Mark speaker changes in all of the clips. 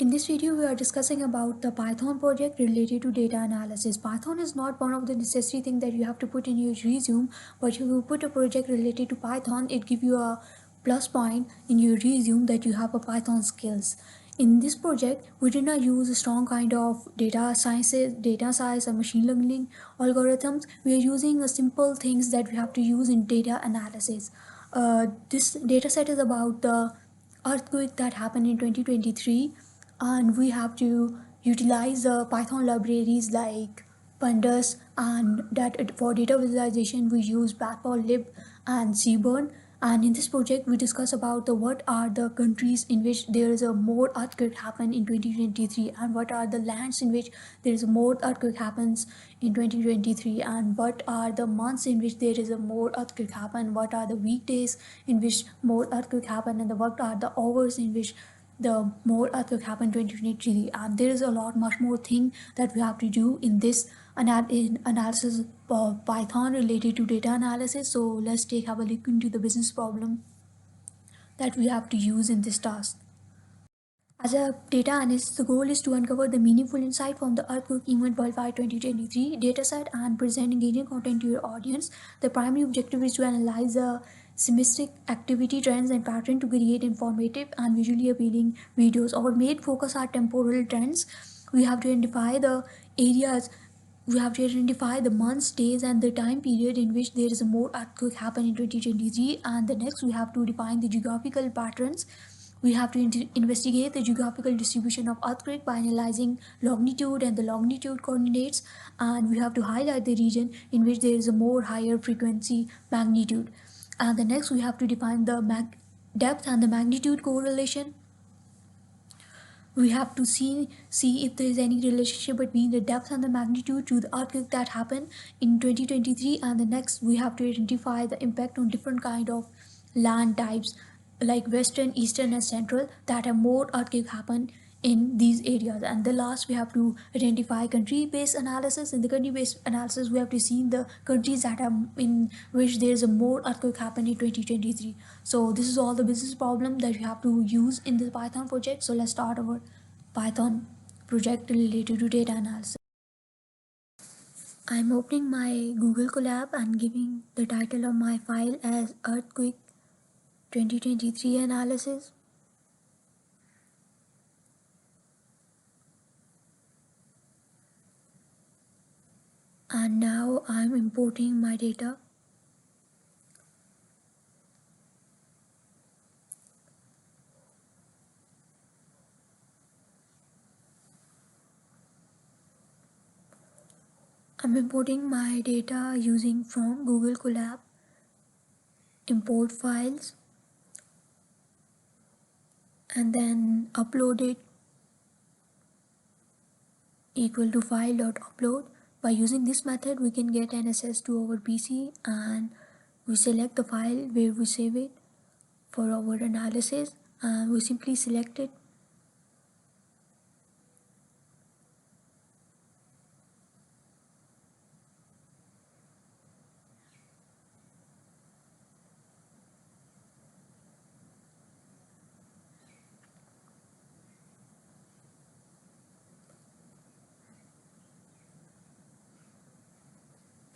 Speaker 1: In this video, we are discussing about the Python project related to data analysis. Python is not one of the necessary things that you have to put in your resume, but if you put a project related to Python, it gives you a plus point in your resume that you have a Python skills. In this project, we did not use a strong kind of data science or machine learning algorithms. We are using a simple things that we have to use in data analysis. This data set is about the earthquake that happened in 2023, and we have to utilize Python libraries like Pandas, and that for data visualization we use Matplotlib and Seaborn. And in this project we discuss about what are the countries in which there is a more earthquake happen in 2023, and what are the lands in which there is a more earthquake happens in 2023, and what are the months in which there is a more earthquake happen, what are the weekdays in which more earthquake happen, and what are the hours in which the more earthquake happened 2023. And there is a lot much more thing that we have to do in this analysis of Python related to data analysis. So let's have a look into the business problem that we have to use in this task. As a data analyst, the goal is to uncover the meaningful insight from the earthquake event worldwide 2023 dataset and present engaging content to your audience. The primary objective is to analyze the seismic activity trends and patterns to create informative and visually appealing videos. Our main focus are temporal trends. We have to identify the areas, we have to identify the months, days, and the time period in which there is a more earthquake happen in 2023. And the next, we have to define the geographical patterns. We have to investigate the geographical distribution of earthquake by analyzing longitude and the longitude coordinates, and we have to highlight the region in which there is a more higher frequency magnitude. And the next, we have to define the depth and the magnitude correlation. We have to see if there is any relationship between the depth and the magnitude to the earthquake that happened in 2023. And the next, we have to identify the impact on different kind of land types like western, eastern, and central that have more earthquake happen in these areas. And the last, we have to identify country-based analysis. In the country-based analysis, we have to see the countries that are in which there is a more earthquake happen in 2023. So this is all the business problem that we have to use in the Python project. So let's start our Python project related to data analysis. I'm opening my Google Colab and giving the title of my file as earthquake 2023 analysis. And now I'm importing my data. I'm importing my data using from Google Colab, import files, and then upload it equal to file.upload. By using this method, we can get an access to our PC, and we select the file where we save it for our analysis, and we simply select it.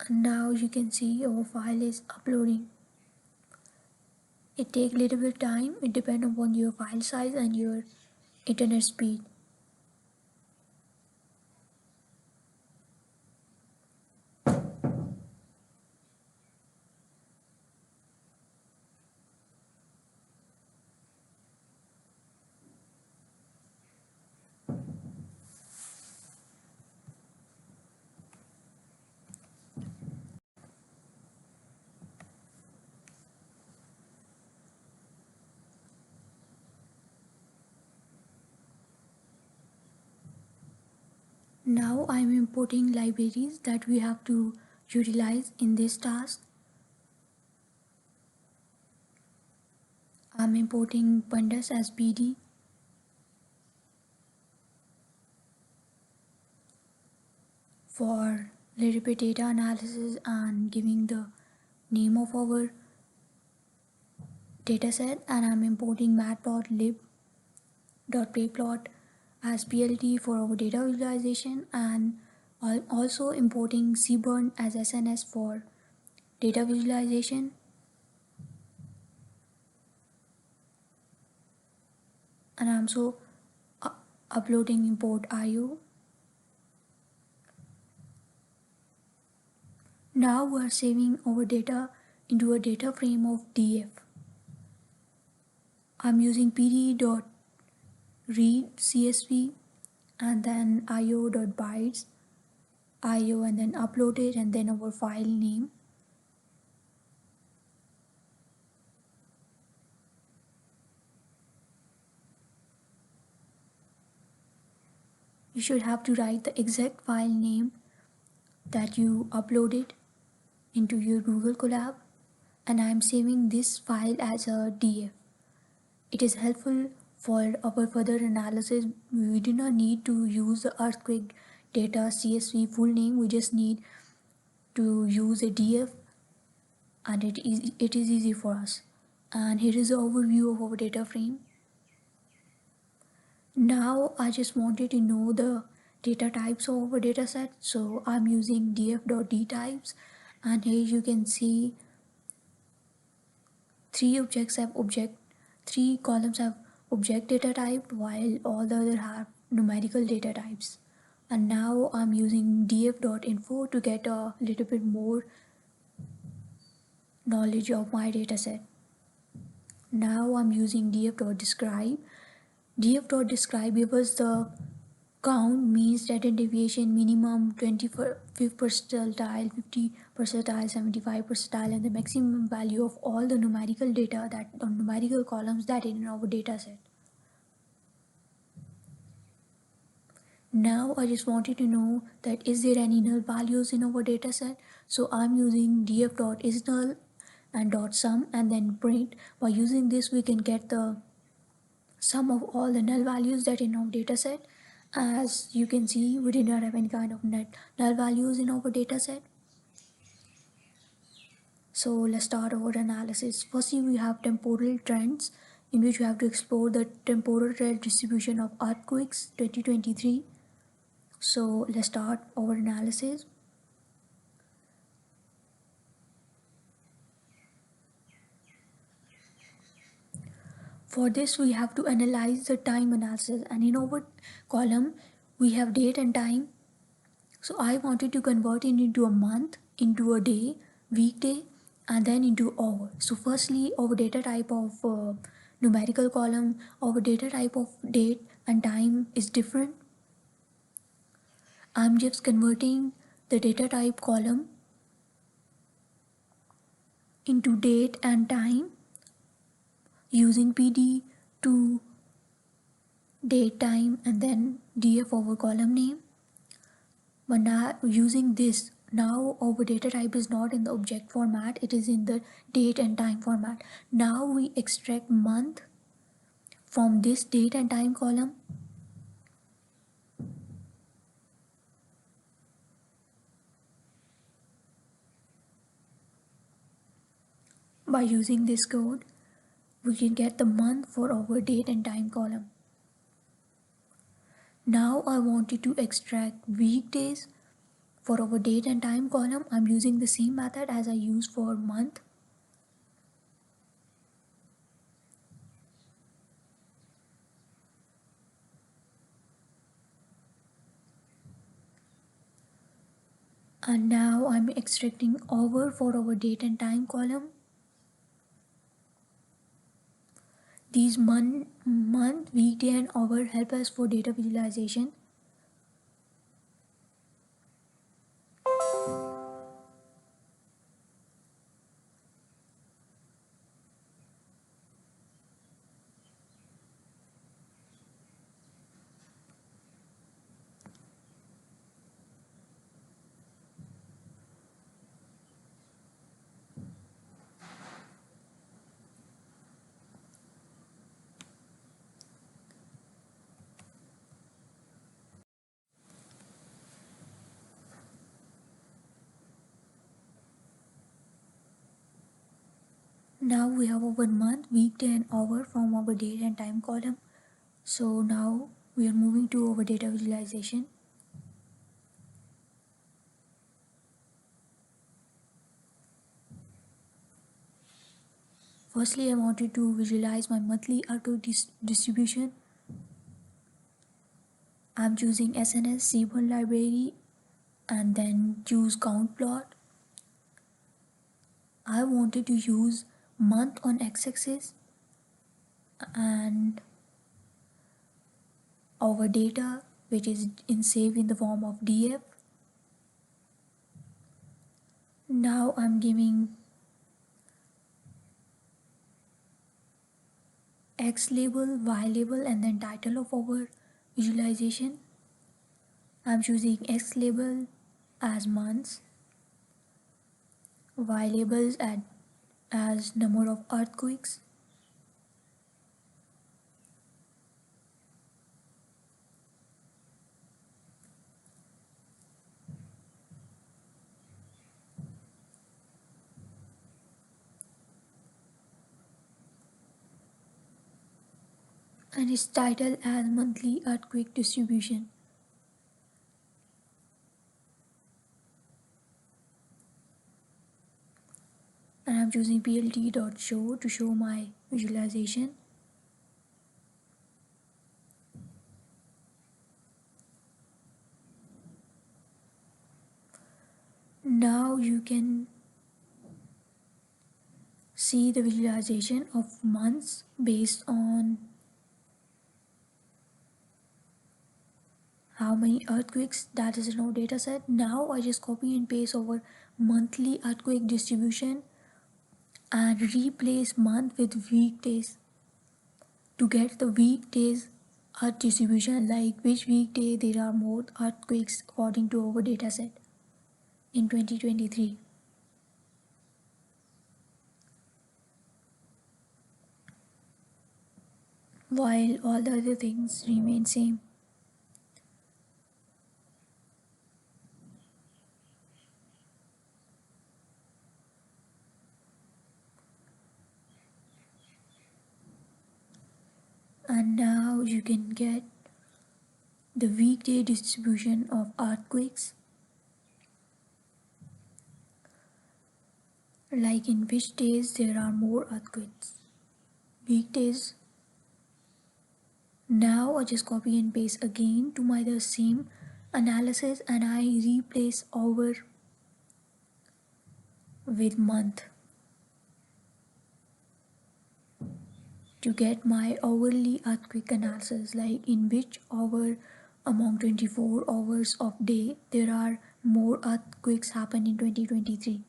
Speaker 1: And now you can see our file is uploading. It takes a little bit of time. It depends upon your file size and your internet speed. Now I'm importing libraries that we have to utilize in this task. I'm importing Pandas as PD. For little bit data analysis and giving the name of our dataset, and I'm importing matplotlib.playplot as PLT for our data visualization, and also importing Seaborn as SNS for data visualization. And I'm also uploading import IO. Now we are saving our data into a data frame of DF. I'm using pd.read CSV and then io.bytes, IO, and then upload it, and then our file name. You should have to write the exact file name that you uploaded into your Google Colab, and I'm saving this file as a DF. It is helpful for our further analysis. We do not need to use the earthquake data CSV full name, we just need to use a DF, and it is easy for us. And here is the overview of our data frame. Now I just wanted to know the data types of our dataset, so I'm using df.dtypes, and here you can see three columns have object data type, while all the other have numerical data types. And now I'm using df.info to get a little bit more knowledge of my dataset. Now I'm using df.describe. df.describe gives us the count, mean, standard deviation, minimum 25th percentile, 50th percentile, 75th percentile, and the maximum value of all the numerical data, that the numerical columns that in our data set. Now I just wanted to know that is there any null values in our data set. So I'm using df.isNull and .sum and then print. By using this we can get the sum of all the null values that in our data set. As you can see, we did not have any kind of null values in our data set. So let's start our analysis. Firstly, we have temporal trends, in which we have to explore the temporal trend distribution of earthquakes 2023. So let's start our analysis. For this, we have to analyze the time analysis, and in our column we have date and time. So I wanted to convert it into a month, into a day, weekday, and then into hour. So firstly, our data type of numerical column, our data type of date and time is different. I'm just converting the data type column into date and time using PD to date, time, and then DF over column name. But now using this, now our data type is not in the object format, it is in the date and time format. Now we extract month from this date and time column. By using this code, we can get the month for our date and time column. Now I wanted to extract weekdays for our date and time column. I'm using the same method as I used for month. And now I'm extracting hour for our date and time column. These month, weekday, and hour help us for data visualization. Now we have our month, weekday, and hour from our date and time column. So now we are moving to our data visualization. Firstly, I wanted to visualize my monthly earthquake distribution. I'm choosing SNS Seaborn library and then choose count plot. I wanted to use month on x-axis and our data which is saved in the form of df. Now I'm giving X label, Y label and then title of our visualization. I'm choosing X label as months, Y labels as number of earthquakes, and its title as monthly earthquake distribution. And I'm choosing plt.show to show my visualization. Now you can see the visualization of months based on how many earthquakes that is in our dataset. Now I just copy and paste our monthly earthquake distribution and replace month with weekdays to get the weekdays earth distribution, like which weekday there are more earthquakes according to our dataset in 2023. While all the other things remain same. And now you can get the weekday distribution of earthquakes, like in which days there are more earthquakes. Weekdays. Now I just copy and paste again to my the same analysis and I replace hour with month to get my hourly earthquake analysis, like in which hour among 24 hours of day there are more earthquakes happen in 2023.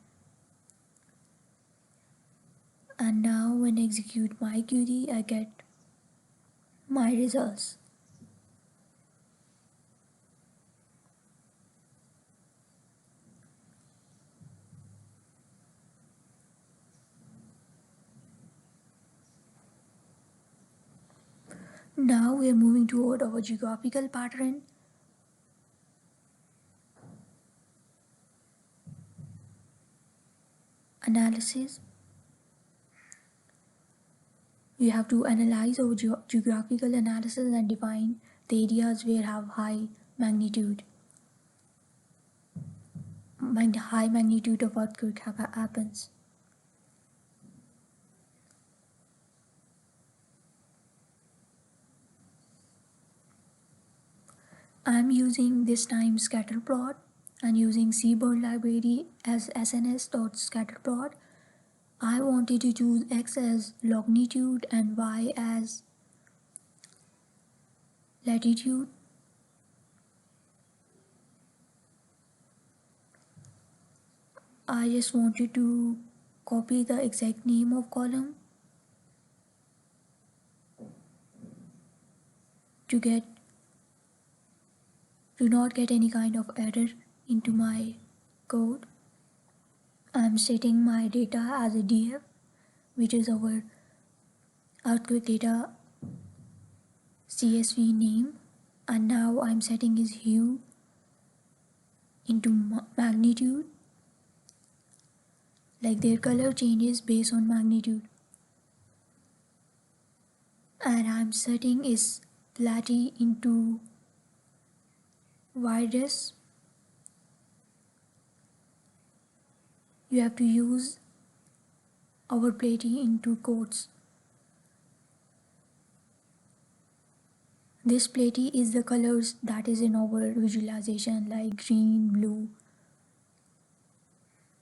Speaker 1: And now when I execute my query, I get my results. Now we are moving toward our geographical pattern. Analysis. We have to analyze our geographical analysis and define the areas where have high magnitude of earthquake happens. I'm using this time scatter plot and using Seaborn library as sns.scatterplot. I wanted to choose X as longitude and Y as latitude. I just wanted to copy the exact name of column to not get any kind of error into my code. I'm setting my data as a df, which is our earthquake data CSV name, and now I'm setting his hue into magnitude, like their color changes based on magnitude, and I'm setting is platy into widest, you have to use our platy into quotes. This platy is the colors that is in our visualization, like green, blue,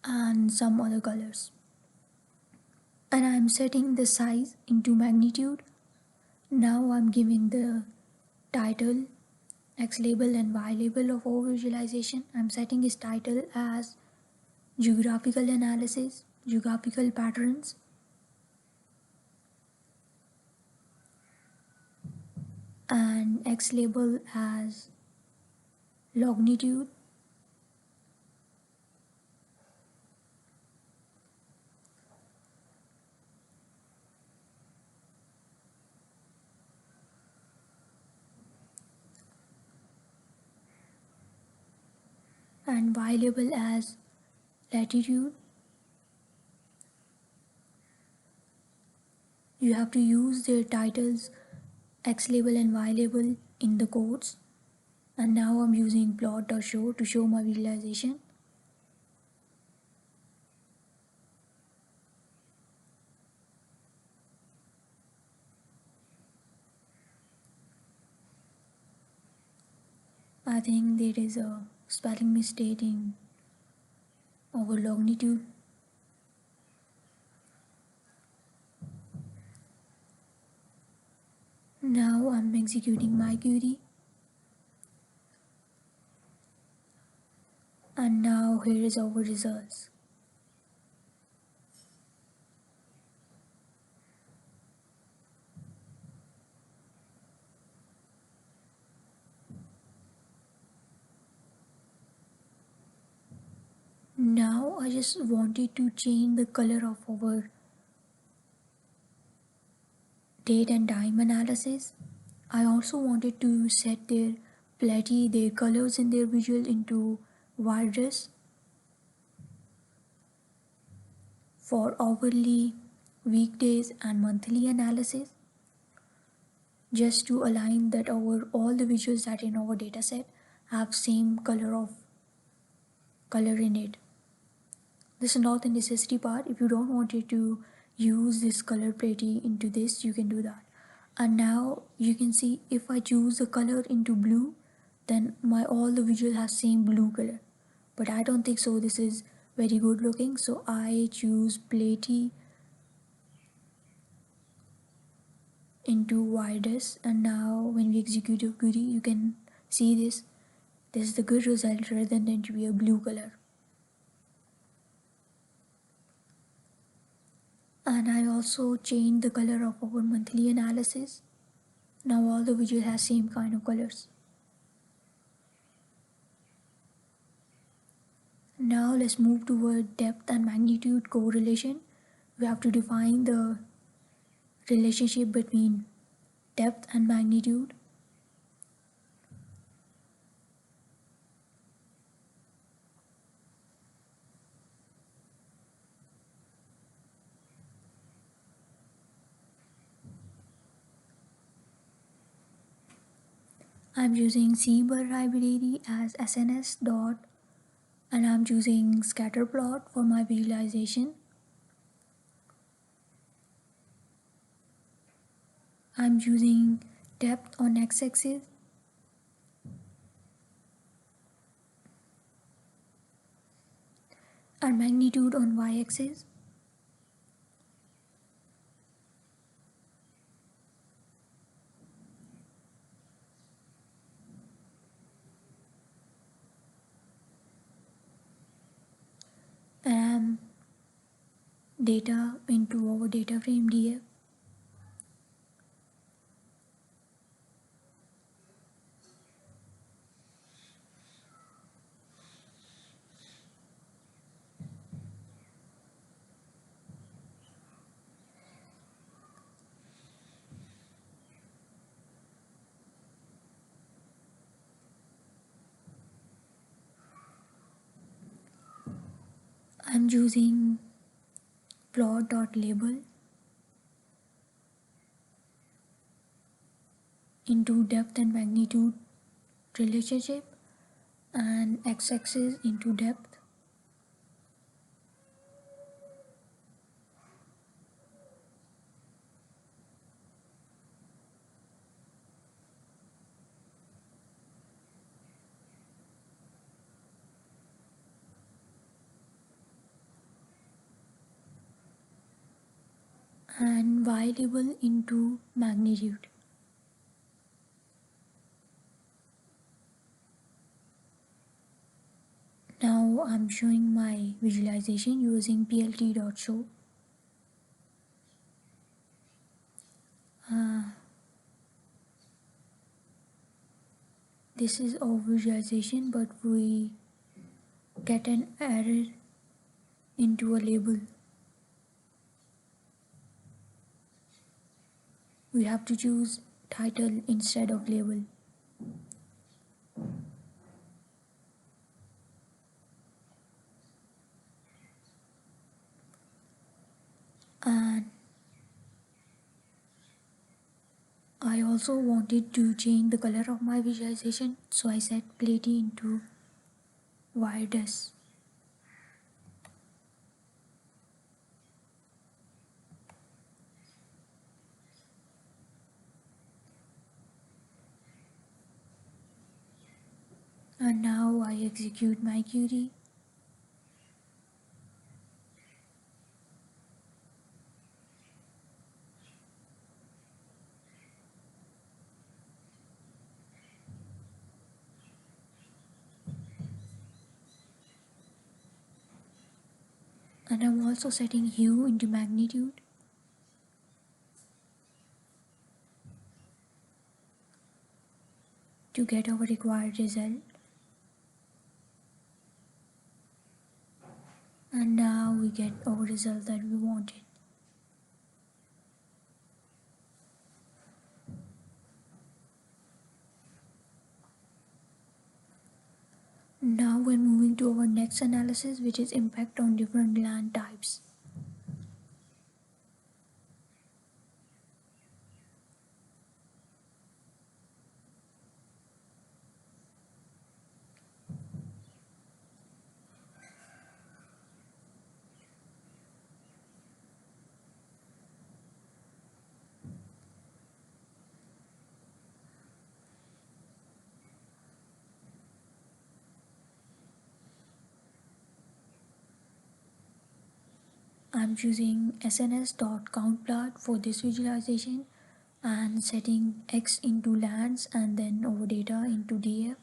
Speaker 1: and some other colors. And I'm setting the size into magnitude. Now I'm giving the title, X label and Y label of our visualization. I'm setting its title as Geographical Analysis, Geographical Patterns. And X label as longitude. And Y label as latitude. You have to use their titles X label and Y label in the quotes. And now I'm using plot.show to show my visualization. I think there is a spelling mistake in our longitude. Now I'm executing my query. And now here is our results. Now I just wanted to change the color of our date and time analysis. I also wanted to set their platy, their colors and their visual into widest for hourly, weekdays and monthly analysis, just to align that all the visuals that in our dataset have same color in it. This is not the necessity part. If you don't want it to use this color platy into this, you can do that. And now you can see if I choose the color into blue, then all the visual has same blue color. But I don't think so. This is very good looking, so I choose platy into widest. And now when we execute your query, you can see this is the good result rather than to be a blue color. And I also changed the color of our monthly analysis. Now all the visual has same kind of colors. Now let's move toward depth and magnitude correlation. We have to define the relationship between depth and magnitude. I'm using Seaborn library as SNS dot, and I'm choosing scatter plot for my visualization. I'm using depth on x-axis and magnitude on y-axis. And data into our data frame DF. I'm using plot.label. into depth and magnitude relationship, and x-axis into depth. And y label into magnitude. Now I'm showing my visualization using plt.show. This is our visualization, but we get an error into a label. We have to choose title instead of label. And I also wanted to change the color of my visualization, so I set clarity into wireless. And now I execute my query. And I'm also setting hue into magnitude. To get our required result. And now we get our result that we wanted. Now we're moving to our next analysis, which is impact on different land types. I'm choosing sns.countplot for this visualization and setting x into lands and then our data into df.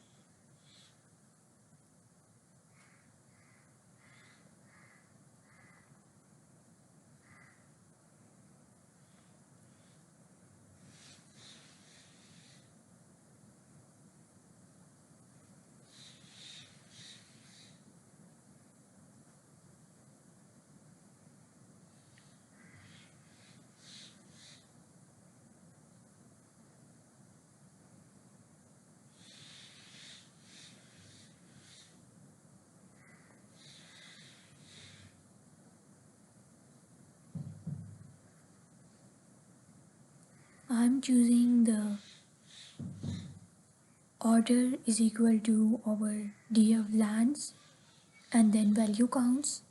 Speaker 1: I'm choosing the order is equal to our df lands and then value counts.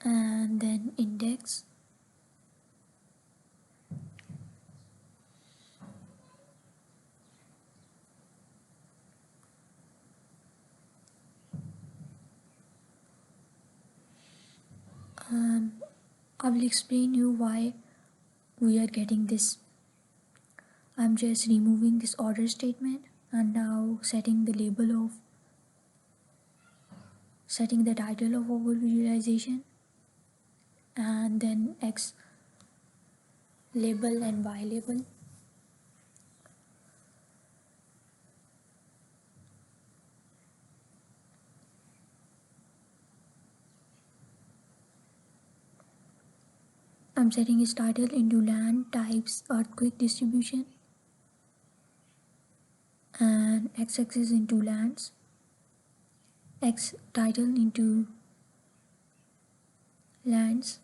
Speaker 1: And then index. I will explain you why we are getting this. I'm just removing this order statement and now setting the title of our visualization and then X label and Y label. I'm setting its title into land types earthquake distribution and x-axis into lands, x title into lands,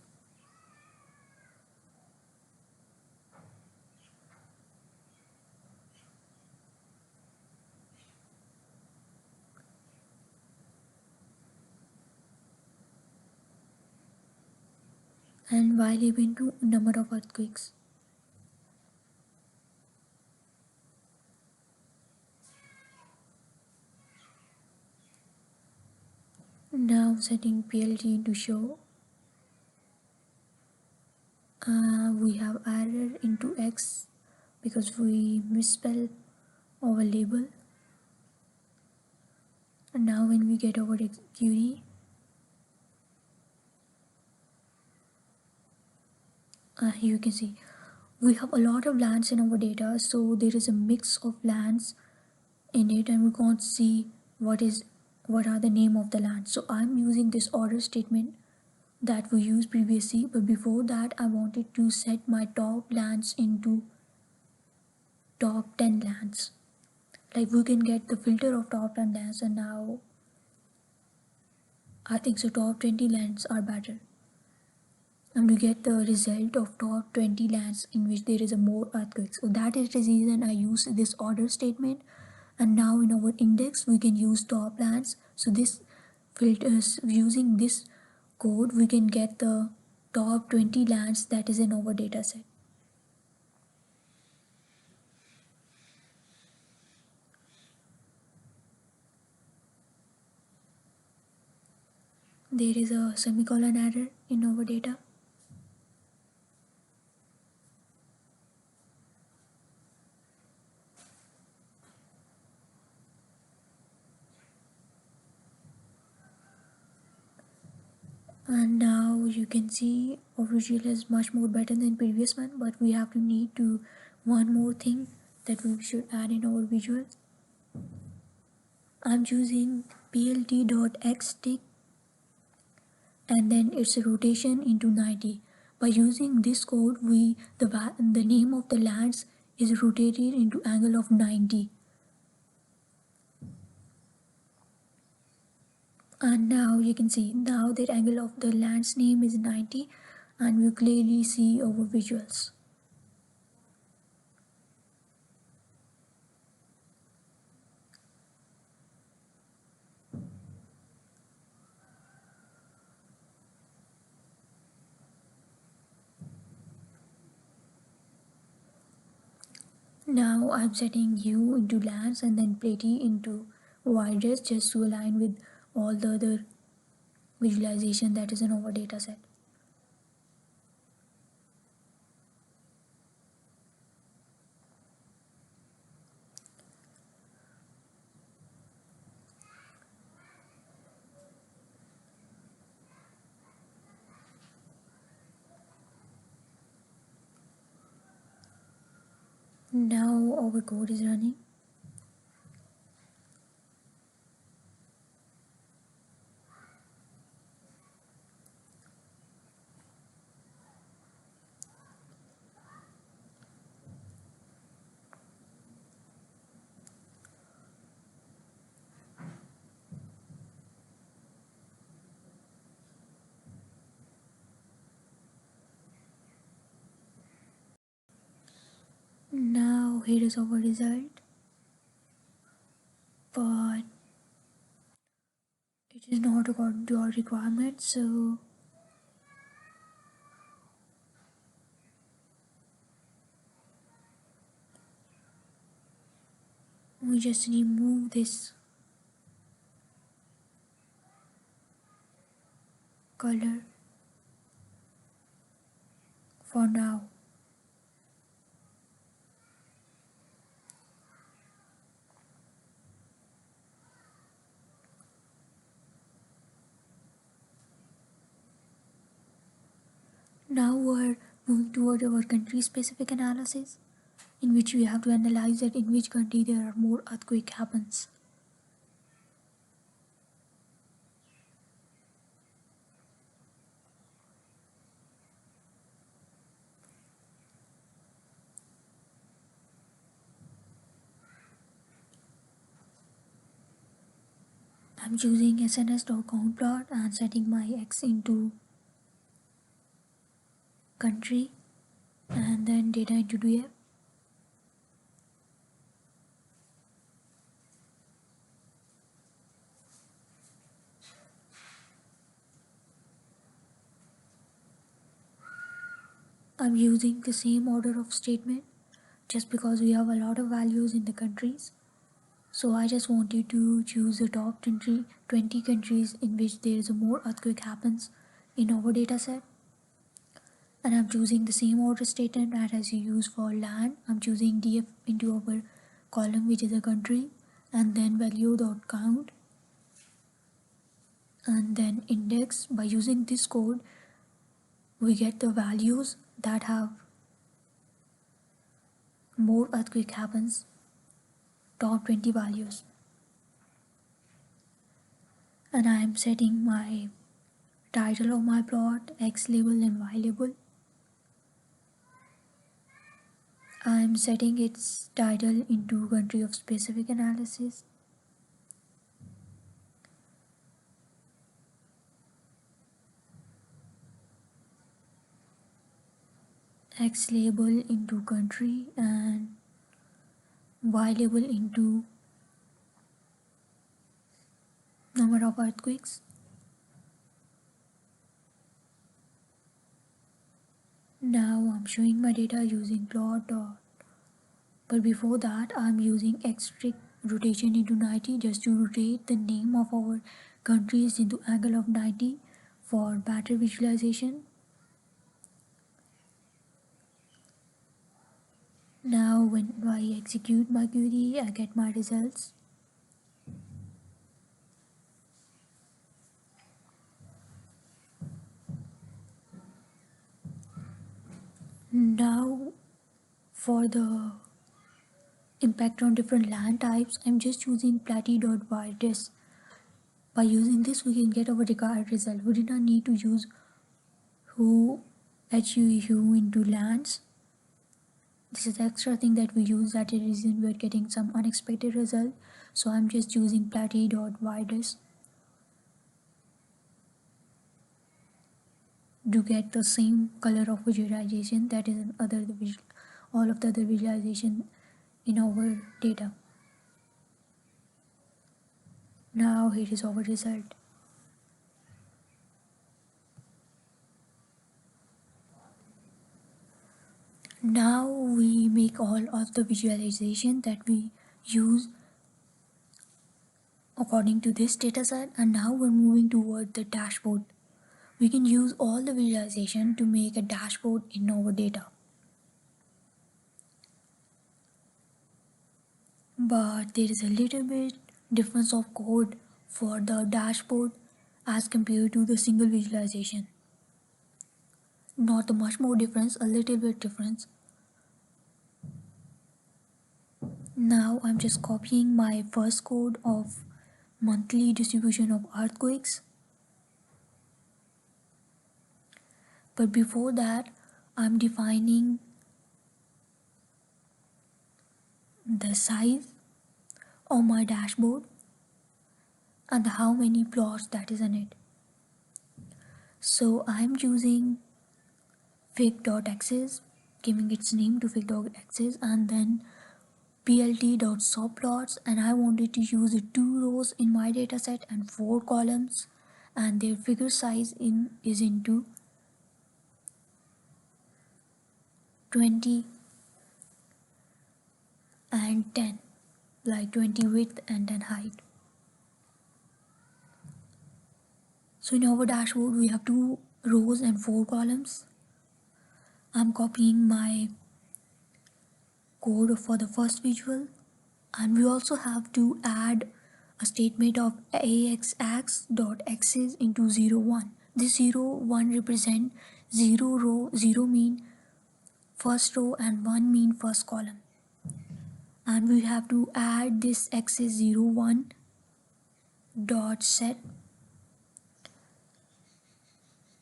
Speaker 1: and while even to number of earthquakes. Now setting PLT to show we have error into X because we misspell our label. And now when we get our query, you can see we have a lot of lands in our data, so there is a mix of lands in it and we can't see what are the name of the lands. So I'm using this order statement that we used previously, but before that I wanted to set my top lands into top 10 lands. Like we can get the filter of top 10 lands, and now I think so top 20 lands are better. And we get the result of top 20 lands in which there is a more earthquakes. So that is the reason I use this order statement. And now in our index we can use top lands. So this filters, using this code we can get the top 20 lands that is in our dataset. There is a semicolon error in our data. And now you can see our visual is much more better than previous one, but we have to need to one more thing that we should add in our visuals. I'm choosing plt.xtick and then its rotation into 90. By using this code, the name of the lands is rotated into angle of 90. And now you can see now that angle of the land's name is 90 and we clearly see our visuals. Now I'm setting U into lands and then Platy into widest just to align with all the other visualization that is in our dataset. Now our code is running. Now here is our result, but it is not according to our requirements, so we just remove this color for now. Now we're moving toward our country specific analysis, in which we have to analyze that in which country there are more earthquake happens. I'm choosing sns.count plot and setting my x into country and then data into df. I'm using the same order of statement just because we have a lot of values in the countries. So I just wanted to choose the top 20 countries in which there is a more earthquake happens in our dataset. And I'm choosing the same order statement that as you use for land. I'm choosing df into our column which is a country, and then value.count, and then index. By using this code we get the values that have more earthquake happens, top 20 values. And I am setting my title of my plot, X label and Y label. I am setting its title into country of specific analysis. X label into country and Y label into number of earthquakes. Now I'm showing my data using plot dot. But before that I'm using X rotation into 90 just to rotate the name of our countries into angle of 90 for better visualization. Now when I execute my query I get my results. Now for the impact on different land types, I'm just using platy.virus. By using this we can get our desired result. We did not need to use HUE into lands. This is the extra thing that we use, that is the reason we are getting some unexpected result. So I'm just using platy.virus to get the same color of visualization that is in all of the other visualization in our data. Now here is our result. Now we make all of the visualization that we use according to this dataset, and now we're moving toward the dashboard. We can use all the visualization to make a dashboard in our data. But there is a little bit difference of code for the dashboard as compared to the single visualization. Not much more difference, a little bit difference. Now I'm just copying my first code of monthly distribution of earthquakes. But before that, I'm defining the size of my dashboard and how many plots that is in it. So I'm using fig.axis, giving its name to fig.axis, and then plt.subplots, and I wanted to use 2 rows in my dataset and 4 columns, and their figure size is into 20 and 10, like 20 width and 10 height. So in our dashboard we have 2 rows and 4 columns. I'm copying my code for the first visual, and we also have to add a statement of axis.axis into 0 1. This 0 1 represent 0 row, 0 mean first row and 1 mean first column, and we have to add this axis 0 1 dot set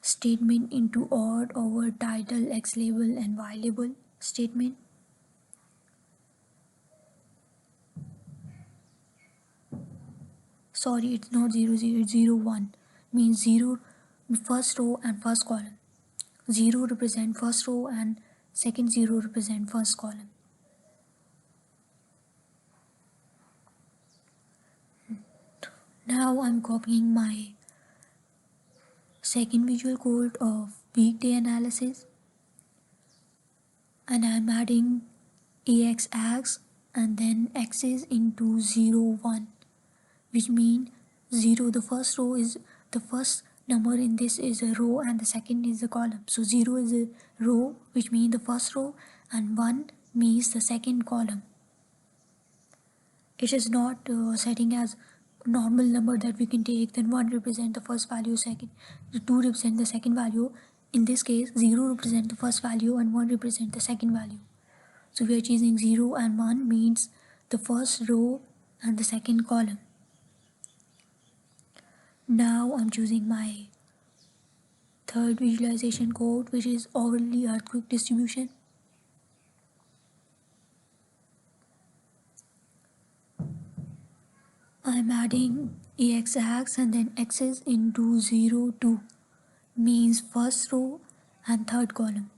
Speaker 1: statement into odd our title, X label and Y label statement. Sorry, it's not 0 0, it's 0 1, means 0 first row and first column. 0 represent first row and second 0 represent first column. Now I'm copying my second visual code of weekday analysis. and I'm adding AX and then X's into 0, 1, which means 0, the first row is the first number in this is a row and the second is a column. So 0 is a row, which means the first row, and 1 means the second column. It is not setting as normal number that we can take, then 1 represent the first value, second, 2 represent the second value. In this case, 0 represent the first value and 1 represent the second value. So we are choosing 0 and 1 means the first row and the second column. Now I'm choosing my third visualization code, which is overlay earthquake distribution. I'm adding AX and then X's into 0, 2, means first row and third column,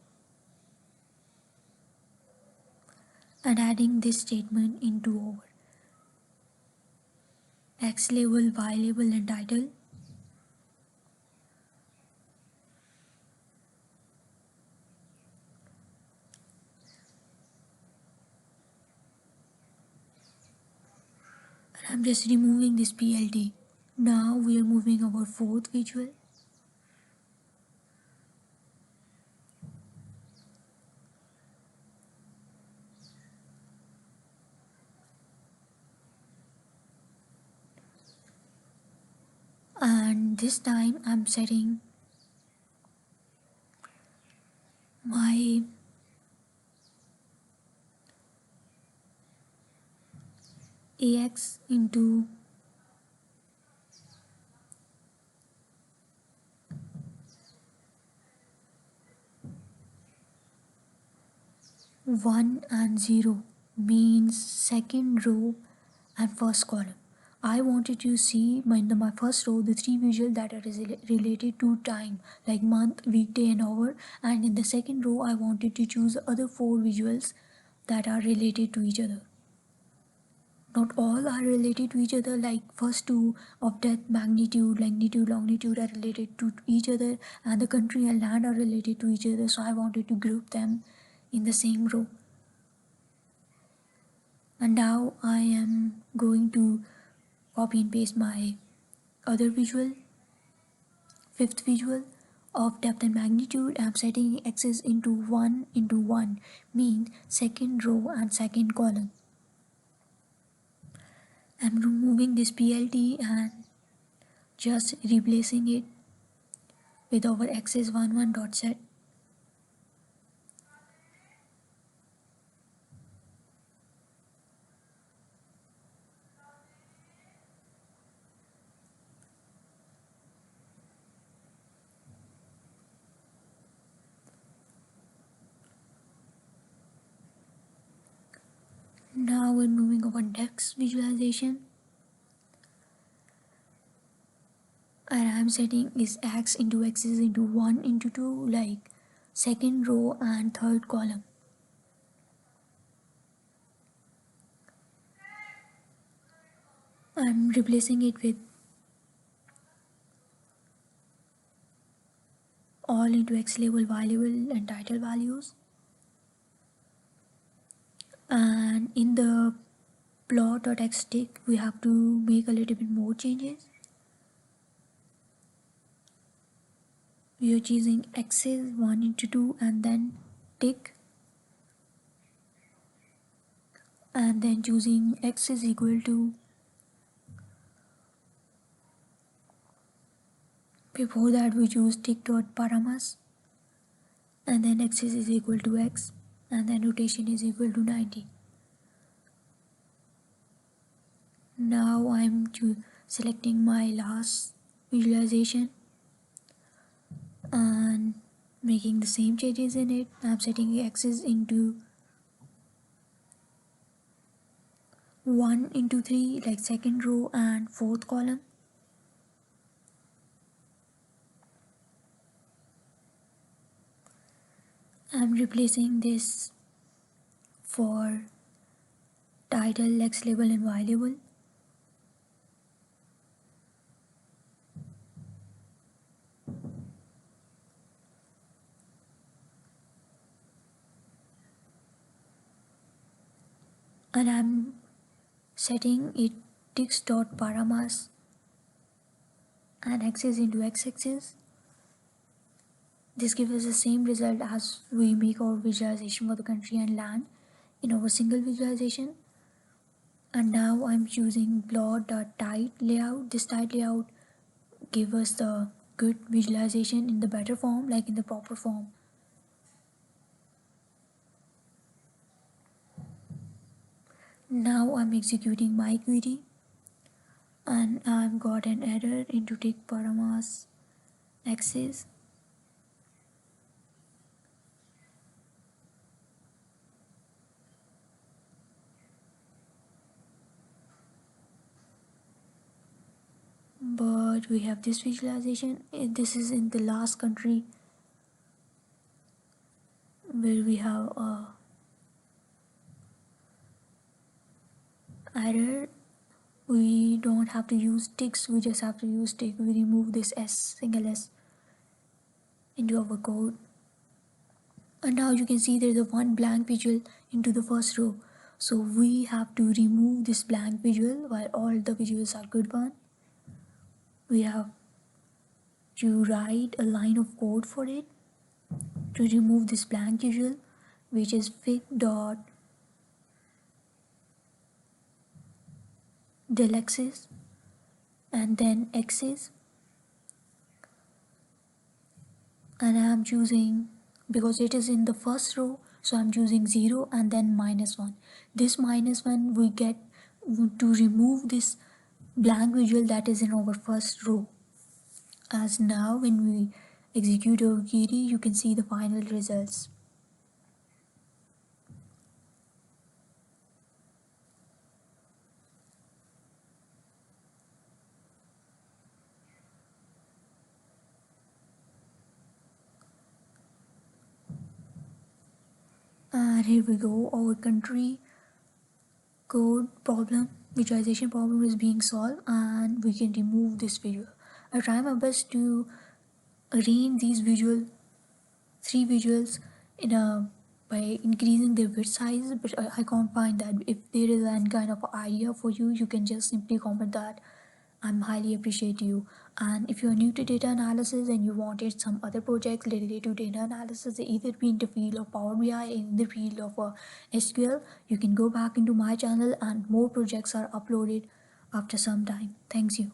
Speaker 1: and adding this statement into over X label, Y label and title. And I'm just removing this PLT. Now we are moving our fourth visual. And this time I'm setting my AX into 1 and 0, means second row and first column. I wanted to see in my first row the 3 visuals that are related to time, like month, weekday and hour, and in the second row I wanted to choose the other 4 visuals that are related to each other. Not all are related to each other, like first 2 of depth, magnitude, longitude are related to each other, and the country and land are related to each other, so I wanted to group them in the same row. And now I am going to copy and paste my other visual, fifth visual of depth and magnitude. I'm setting X's into 1, mean second row and second column. I'm removing this PLT and just replacing it with our X's 11 dot set. Now we're moving over next visualization, and I'm setting is X into X's into 1 into 2, like second row and third column. I'm replacing it with all into X label, Y label and title values. And in the plot.x tick we have to make a little bit more changes. We are choosing X's 1 into 2 and then tick, and then choosing X is equal to, before that we choose tick.paramas, and then X is equal to X, and then rotation is equal to 90. Now I'm selecting my last visualization and making the same changes in it. I'm setting X's into 1 into 3, like second row and fourth column. I'm replacing this for title, X label and Y label. and I'm setting it ticks.paramas and axis into x-axis. This gives us the same result as we make our visualization for the country and land in our single visualization. And now I'm choosing plot.tight layout. This tight layout gives us the good visualization in the better form, like in the proper form. Now I'm executing my query and I've got an error into tick paramas axis. But we have this visualization. This is in the last country where we have a error. We don't have to use ticks, we just have to use tick. We remove this single s into our code, and now you can see there's a one blank visual into the first row. So we have to remove this blank visual while all the visuals are good one. We have to write a line of code for it to remove this blank visual, which is fig.delexis and then axis, and I'm choosing, because it is in the first row, so I'm choosing 0 and then -1. This -1 we get to remove this blank visual that is in our first row. As now when we execute our query, you can see the final results. And here we go, our country code problem, visualization problem is being solved, and we can remove this visual. I try my best to arrange these three visuals by increasing their width size, but I can't find that. If there is any kind of idea for you, you can just simply comment that. I'm highly appreciate you. And if you're new to data analysis and you wanted some other projects related to data analysis, either be in the field of Power BI, in the field of SQL, you can go back into my channel and more projects are uploaded after some time. Thanks you.